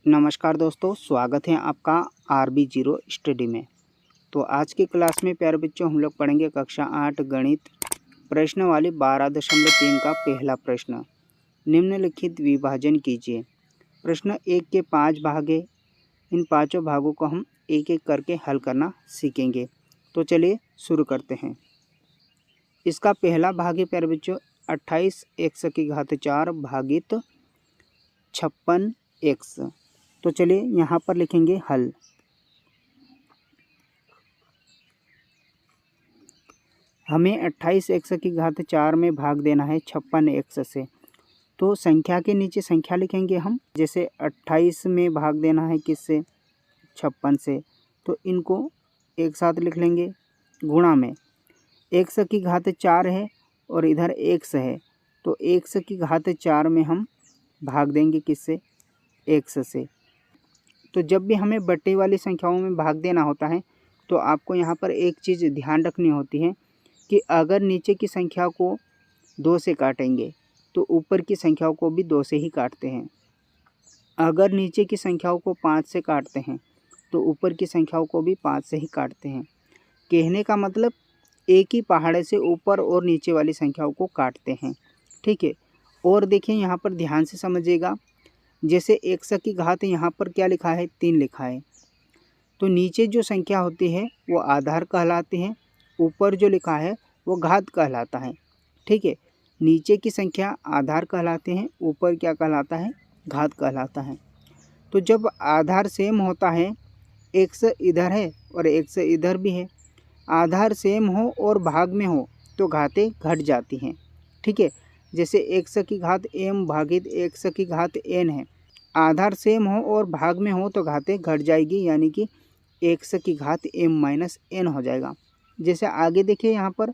नमस्कार दोस्तों, स्वागत है आपका RB0 स्टडी में। तो आज की क्लास में प्यारे बच्चों हम लोग पढ़ेंगे कक्षा 8 गणित प्रश्नावली 12.3 का पहला प्रश्न। निम्नलिखित विभाजन कीजिए। प्रश्न 1 के 5 भाग है। इन पांचों भागों को हम एक एक करके हल करना सीखेंगे। तो चलिए शुरू करते हैं। इसका पहला भाग है प्यारे बच्चों 28x4 भागित 56x। तो चलिए यहाँ पर लिखेंगे हल। हमें 28x4 में भाग देना है 56x से। तो संख्या के नीचे संख्या लिखेंगे हम। जैसे 28 में भाग देना है किससे? 56 से। तो इनको एक साथ लिख लेंगे गुणा में। x4 है और इधर x है, तो x4 में हम भाग देंगे किससे? x से। तो जब भी हमें बटे वाली संख्याओं में भाग देना होता है तो आपको यहाँ पर एक चीज़ ध्यान रखनी होती है कि अगर नीचे की संख्या को 2 से काटेंगे तो ऊपर की संख्याओं को भी 2 से ही काटते हैं। अगर नीचे की संख्याओं को 5 से काटते हैं तो ऊपर की संख्याओं को भी 5 से ही काटते हैं। कहने का मतलब एक ही पहाड़े से ऊपर और नीचे वाली संख्याओं को काटते हैं। ठीक है। और देखिए यहाँ पर ध्यान से समझिएगा। जैसे x की घात यहाँ पर क्या लिखा है? 3 लिखा है। तो नीचे जो संख्या होती है वो आधार कहलाती है, ऊपर जो लिखा है वो घात कहलाता है। ठीक है। नीचे की संख्या आधार कहलाते हैं, ऊपर क्या कहलाता है? घात कहलाता है। तो जब आधार सेम होता है, x इधर है और x इधर भी है, आधार सेम हो और भाग में हो तो घातें घट जाती हैं। ठीक है। जैसे x की घात m भागित x की घात n है। आधार सेम हो और भाग में हो तो घातें घट जाएगी, यानी कि x की घात m माइनस n हो जाएगा। जैसे आगे देखिए यहाँ पर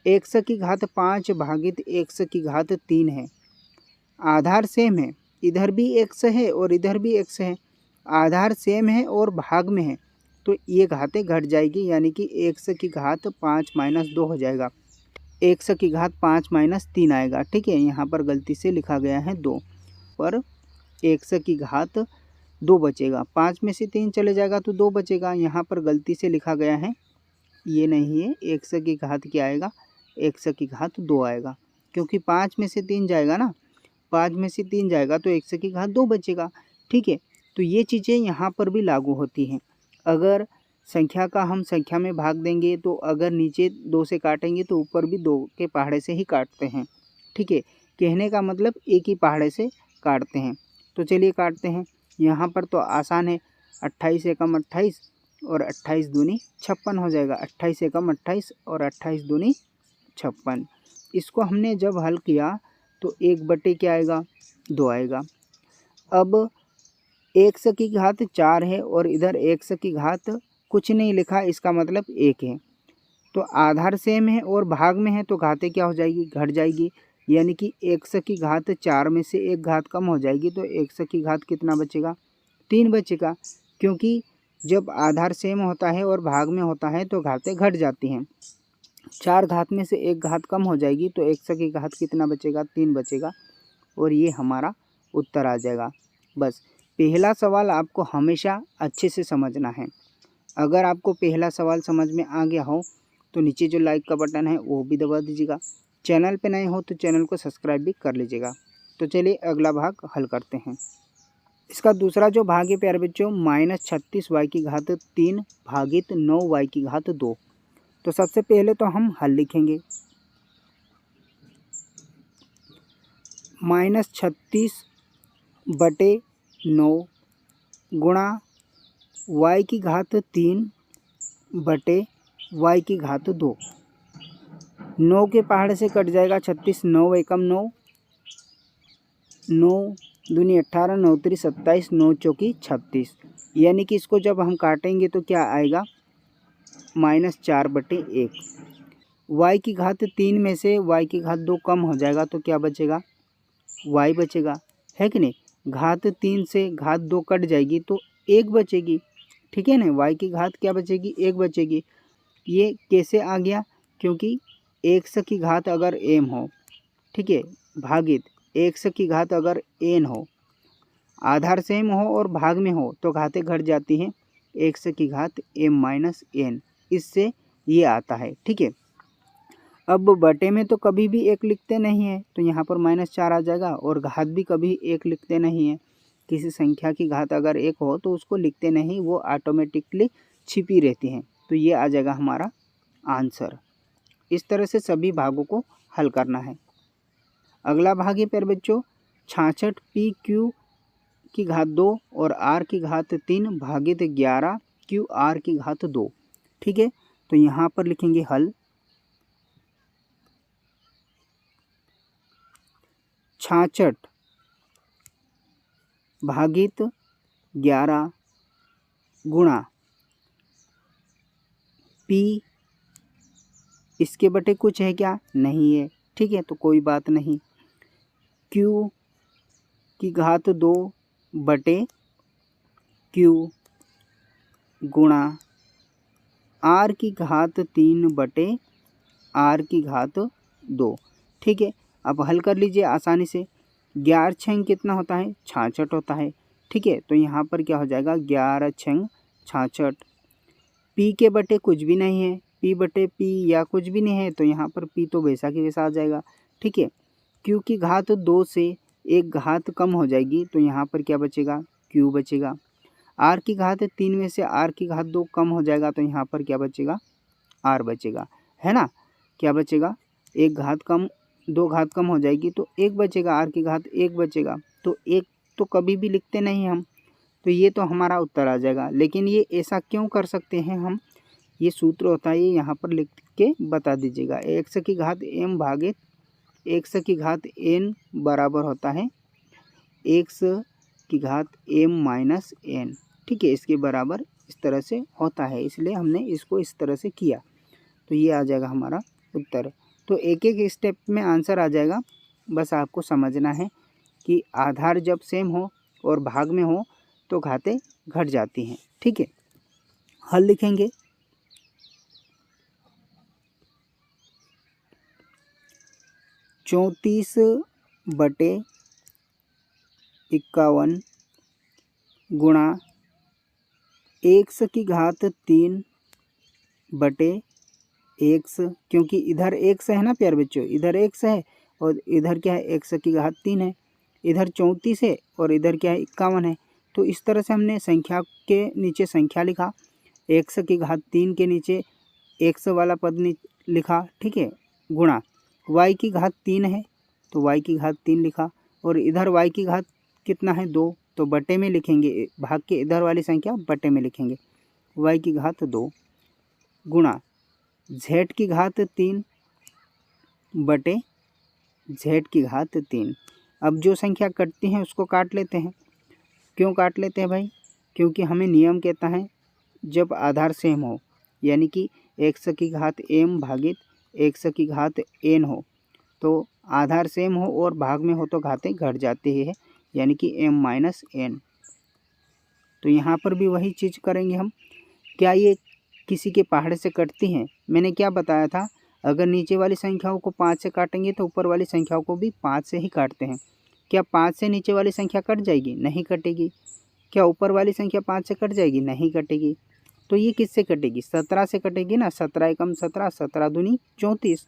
x की घात 5 भागित x की घात 3 है। आधार सेम है, इधर भी x है और इधर भी x है। आधार सेम है और भाग में है तो ये घातें घट जाएगी, यानी कि x की घात 5 माइनस 2 हो जाएगा। x की घात 5 माइनस 3 आएगा। ठीक है। यहाँ पर गलती से लिखा गया है 2, पर x की घात 2 बचेगा। 5 में से 3 चले जाएगा तो 2 बचेगा। यहाँ पर गलती से लिखा गया है, ये नहीं है। x की घात क्या आएगा? x की घात 2 आएगा, क्योंकि 5 में से 3 जाएगा ना। 5 में से 3 जाएगा तो x की घात 2 बचेगा। ठीक है। तो ये चीज़ें यहाँ पर भी लागू होती हैं। अगर संख्या का हम संख्या में भाग देंगे तो अगर नीचे 2 से काटेंगे तो ऊपर भी 2 के पहाड़े से ही काटते हैं। ठीक है। कहने का मतलब एक ही पहाड़े से काटते हैं। तो चलिए काटते हैं। यहाँ पर तो आसान है। 28 एकम 28 और 28 दूनी 56 हो जाएगा। 28 एकम 28 और 28 दूनी 56। इसको हमने जब हल किया तो 1 बटे क्या आएगा? 2 आएगा। अब x की घात 4 है और इधर x की घात कुछ नहीं लिखा, इसका मतलब 1 है। तो आधार सेम है और भाग में है तो घातें क्या हो जाएगी? घट जाएगी, यानी कि x की घात 4 में से एक घात कम हो जाएगी तो x की घात कितना बचेगा? 3 बचेगा, क्योंकि जब आधार सेम होता है और भाग में होता है तो घातें घट जाती हैं। 4 घात में से एक घात कम हो जाएगी तो x की घात कितना बचेगा? 3 बचेगा, और ये हमारा उत्तर आ जाएगा। बस पहला सवाल आपको हमेशा अच्छे से समझना है। अगर आपको पहला सवाल समझ में आ गया हो तो नीचे जो लाइक का बटन है वो भी दबा दीजिएगा। चैनल पे नए हो तो चैनल को सब्सक्राइब भी कर लीजिएगा। तो चलिए अगला भाग हल करते हैं। इसका दूसरा जो भाग है प्यारे बच्चों -36y की घात 3 भागित 9y की घात 2। तो सबसे पहले तो हम हल लिखेंगे। -36 बटे 9 गुणा y की घात 3 बटे y की घात 2। 9 के पहाड़े से कट जाएगा 36, 9 एकम 9, 9 दूनी 18, 9 3 27, 9 चौकी 36। यानी कि इसको जब हम काटेंगे तो क्या आएगा? -4 बटे 1। y की घात 3 में से y की घात 2 कम हो जाएगा तो क्या बचेगा? y बचेगा, है कि नहीं? घात 3 से घात 2 कट जाएगी तो 1 बचेगी। ठीक है ना। y की घात क्या बचेगी? 1 बचेगी। ये कैसे आ गया? क्योंकि x की घात अगर m हो, ठीक है, भागित x की घात अगर n हो, आधार सेम हो और भाग में हो तो घातें घट जाती हैं x की घात m माइनस n, इससे ये आता है। ठीक है, अब बटे में तो कभी भी एक लिखते नहीं है तो यहाँ पर -4 आ जाएगा, और घात भी कभी एक लिखते नहीं है। किसी संख्या की घात अगर एक हो तो उसको लिखते नहीं, वो ऑटोमेटिकली छिपी रहती हैं, तो ये आ जाएगा हमारा आंसर। इस तरह से सभी भागों को हल करना है। अगला भाग है प्यारे बच्चों 66 PQ की घात 2 और R की घात 3 भागित 11 QR की घात 2। ठीक है, तो यहाँ पर लिखेंगे हल। 66 भागित 11 गुणा P, इसके बटे कुछ है क्या? नहीं है। ठीक है, तो कोई बात नहीं। Q की घात 2 बटे Q गुणा R की घात 3 बटे R की घात 2। ठीक है, अब हल कर लीजिए आसानी से। 11 छंग कितना होता है? 66 होता है। ठीक है, तो यहाँ पर क्या हो जाएगा? 11 छंग 66। P के बटे कुछ भी नहीं है, P बटे P या कुछ भी नहीं है, तो यहाँ पर P तो वैसा की वैसा आ जाएगा। ठीक है, Q की घात 2 से एक घात कम हो जाएगी, तो यहाँ पर क्या बचेगा? Q बचेगा। R की घात 3 में से R की घात 2 कम हो जाएगा, तो यहाँ पर क्या बचेगा? R बचेगा, है ना? क्या बचेगा? एक घात कम, 2 घात कम हो जाएगी तो 1 बचेगा, R की घात 1 बचेगा, तो 1 तो कभी भी लिखते नहीं हम, तो ये तो हमारा उत्तर आ जाएगा। लेकिन ये ऐसा क्यों कर सकते हैं हम? ये सूत्र होता है, ये यहाँ पर लिख के बता दीजिएगा। x की घात m भागित x की घात n बराबर होता है x की घात m माइनस n। ठीक है, इसके बराबर इस तरह से होता है, इसलिए हमने इसको इस तरह से किया, तो ये आ जाएगा हमारा उत्तर। तो एक एक स्टेप में आंसर आ जाएगा, बस आपको समझना है कि आधार जब सेम हो और भाग में हो तो घातें घट जाती हैं। ठीक है, हल लिखेंगे। 34 बटे 51 गुणा x की घात 3 बटे x, क्योंकि इधर x है ना प्यारे बच्चों, इधर x है और इधर क्या है? x की घात 3 है। इधर 34 है और इधर क्या है? 51 है। तो इस तरह से हमने संख्या के नीचे संख्या लिखा, x की घात 3 के नीचे x वाला पद लिखा। ठीक है, गुणा y की घात 3 है तो y की घात 3 लिखा, और इधर y की घात कितना है? 2, तो बटे में लिखेंगे, भाग के इधर वाली संख्या बटे में लिखेंगे, y की घात 2 गुणा z की घात 3 बटे z की घात 3। अब जो संख्या कटती हैं उसको काट लेते हैं। क्यों काट लेते हैं भाई? क्योंकि हमें नियम कहता है जब आधार सेम हो, यानी कि x की घात m भागित x की घात n हो, तो आधार सेम हो और भाग में हो तो घातें घट जाती है, यानी कि m माइनस n। तो यहाँ पर भी वही चीज़ करेंगे हम। क्या ये किसी के पहाड़ से कटती हैं? मैंने क्या बताया था, अगर नीचे वाली संख्याओं को 5 से काटेंगे तो ऊपर वाली संख्याओं को भी 5 से ही काटते हैं। क्या 5 से नीचे वाली संख्या कट जाएगी? नहीं कटेगी। क्या ऊपर वाली संख्या 5 से कट जाएगी? नहीं कटेगी। तो ये किससे कटेगी? 17 से कटेगी ना। 17 एकम 17, 17 दूनी 34,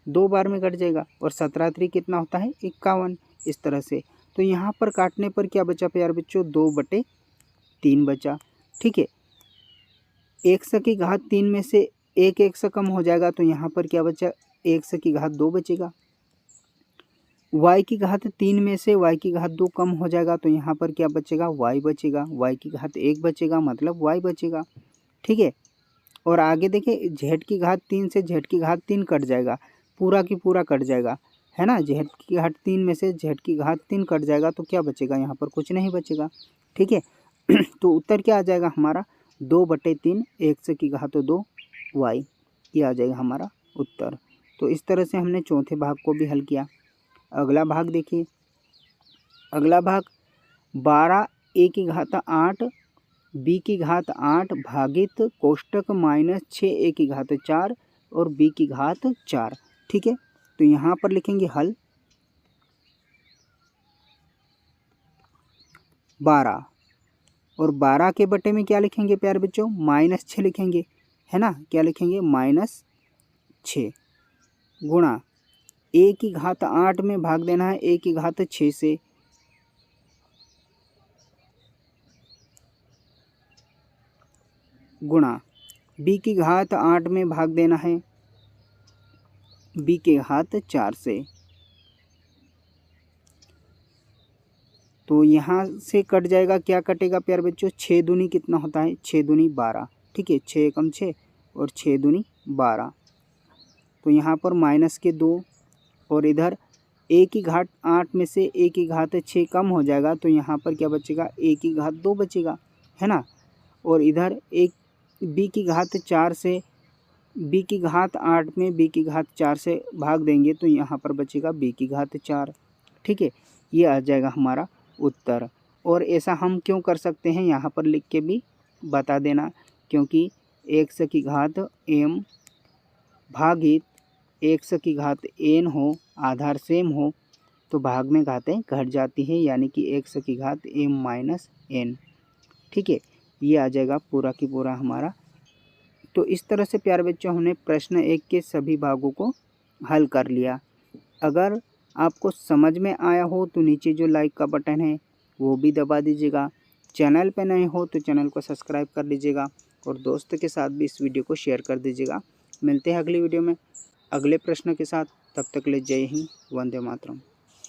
2 बार में कट जाएगा, और 17 3 कितना होता है? 51। इस तरह से तो यहाँ पर काटने पर क्या बचा प्यारे बच्चों? 2/3 बचा। ठीक है, x की घात 3 में से एक x कम हो जाएगा, तो यहाँ पर क्या बचा? x की घात 2 बचेगा। y की घात 3 में से y की घात 2 कम हो जाएगा, तो यहाँ पर क्या बचेगा? y बचेगा। y की घात 1 बचेगा, मतलब y बचेगा। ठीक है, और आगे देखिए z की घात 3 से z की घात 3 कट जाएगा, पूरा की पूरा कट जाएगा, है ना। z की घात 3 में से z की घात 3 कट जाएगा, तो क्या बचेगा? यहाँ पर कुछ नहीं बचेगा। ठीक है, तो उत्तर क्या आ जाएगा हमारा? 2/3 x की घात 2 y, ये आ जाएगा हमारा उत्तर। तो इस तरह से हमने चौथे भाग को भी हल किया। अगला भाग देखिए। अगला भाग 12 a की घात 8 b की घात 8 भागित कोष्टक -6 a की घात 4 और b की घात 4। ठीक है, तो यहाँ पर लिखेंगे हल। 12 और 12 के बटे में क्या लिखेंगे प्यारे बच्चों, -6 लिखेंगे, है ना। क्या लिखेंगे, -6 गुणा a की घात 8 में भाग देना है a की घात 6 से, गुणा b की घात 8 में भाग देना है b की घात 4 से। तो यहाँ से कट जाएगा, क्या कटेगा प्यारे बच्चों, 6 दूनी कितना होता है, 6 दूनी 12, ठीक है, 6 एकम 6 और 6 दूनी 12। तो यहाँ पर -2 और इधर a की घात 8 में से a की घात 6 कम हो जाएगा, तो यहाँ पर क्या बचेगा, a की घात 2 बचेगा, है ना। और इधर एक b की घात 4 से b की घात 8 में b की घात 4 से भाग देंगे, तो यहाँ पर बचेगा b की घात 4, ठीक है। ये आ जाएगा हमारा उत्तर। और ऐसा हम क्यों कर सकते हैं, यहाँ पर लिख के भी बता देना, क्योंकि x की घात m भागित x की घात n हो, आधार सेम हो, तो भाग में घातें घट जाती हैं, यानी कि x की घात m - n, ठीक है। ये आ जाएगा पूरा की पूरा हमारा। तो इस तरह से प्यारे बच्चों हमने प्रश्न 1 के सभी भागों को हल कर लिया। अगर आपको समझ में आया हो तो नीचे जो लाइक का बटन है वो भी दबा दीजिएगा। चैनल पे नए हो तो चैनल को सब्सक्राइब कर लीजिएगा और दोस्त के साथ भी इस वीडियो को शेयर कर दीजिएगा। मिलते हैं अगली वीडियो में अगले प्रश्न के साथ, तब तक ले जय हिंद, वंदे मातरम।